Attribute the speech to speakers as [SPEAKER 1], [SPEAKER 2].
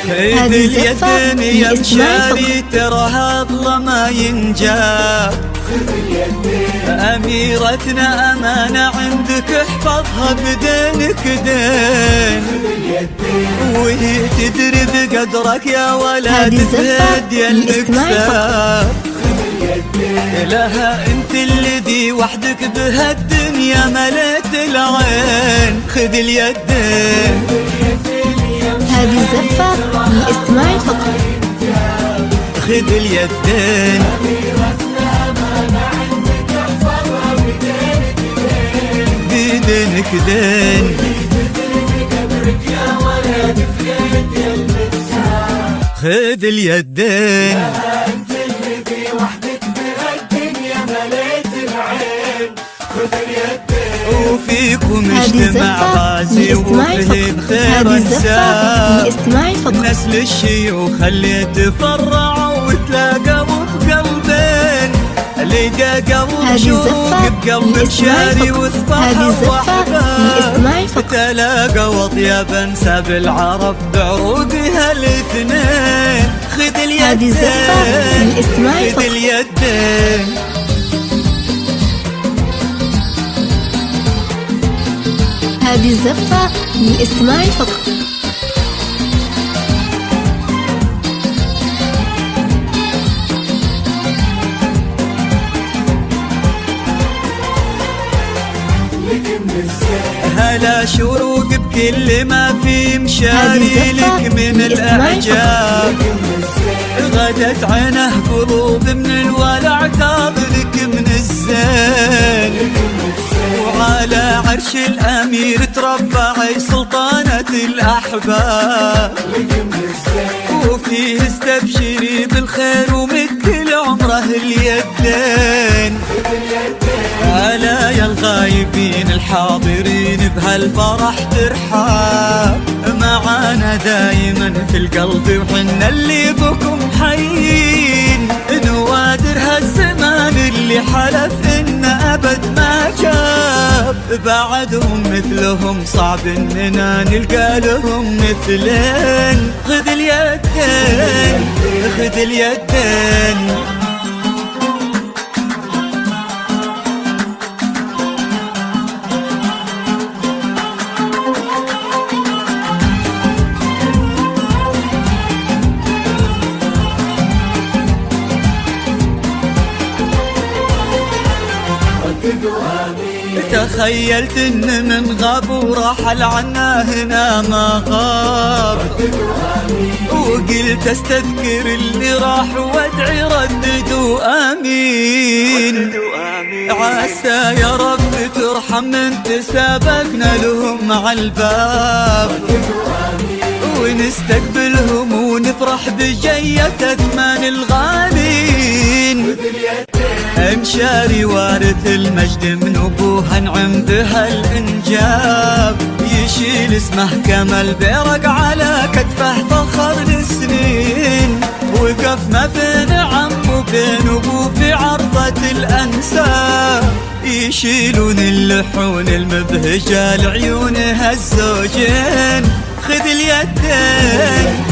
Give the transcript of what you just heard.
[SPEAKER 1] خذ اليدين يا مشاري تراها الله ما ينجاب. أميرتنا أمانة عندك احفظها بدينك دين، وهي تدري بقدرك يا ولد تهدي المكسب. لها انت الذي وحدك بهالدنيا مليت العين. خذ اليدين.
[SPEAKER 2] هذه الزفة للاستماع فقط.
[SPEAKER 1] خذ اليدين. بدينك دين. خذ اليدين. وفيكم اجتماع غازي وفهم خير انساب. نسل الشيوخ اللي تفرعوا وتلاقوا بقلبين، اللي دقوا شوق بقلب الشاري واصبحوا احباب. تلاقوا اطيب انساب العرب بعروقها الاثنين. خذ اليدين. خذ اليدين.
[SPEAKER 2] هذه الزفة للاستماع فقط.
[SPEAKER 1] هلا شروق بكل ما في مشاري لك من الأعجاب. غدت عينه قلوب من الولع تاخذك من الزين. وعلى عرش الأمير تربعي سلطانة الأحباب. وفيه استبشري بالخير ومثل عمره اليدين. ألا يا الغايبين الحاضرين بهالفرح ترحاب. معانا دايما في القلب وحنا اللي بكم حيين. نوادر هالزمان اللي حلف إن أبد ما جاب. بعدهم مثلهم صعب إننا نلقى لهم مثلين. خذ اليدين. خذ اليدين. تخيلت ان من غاب ورحل عنا هنا ما غاب. وقلت استذكر اللي راح وادعي رددوا امين. عسى يا رب ترحم من تسابقنا لهم على الباب. ونستقبلهم ونفرح بجية اثمان الغالين. مشاري وارث المجد من ابوها نعم بها الانجاب. يشيل اسمه كما البرق على كتفه فخر السنين. وقف ما بين عم وبين ابوه في عرضة الانساب. يشيلون اللحون المبهجة لعيونها الزوجين. خذ اليدين.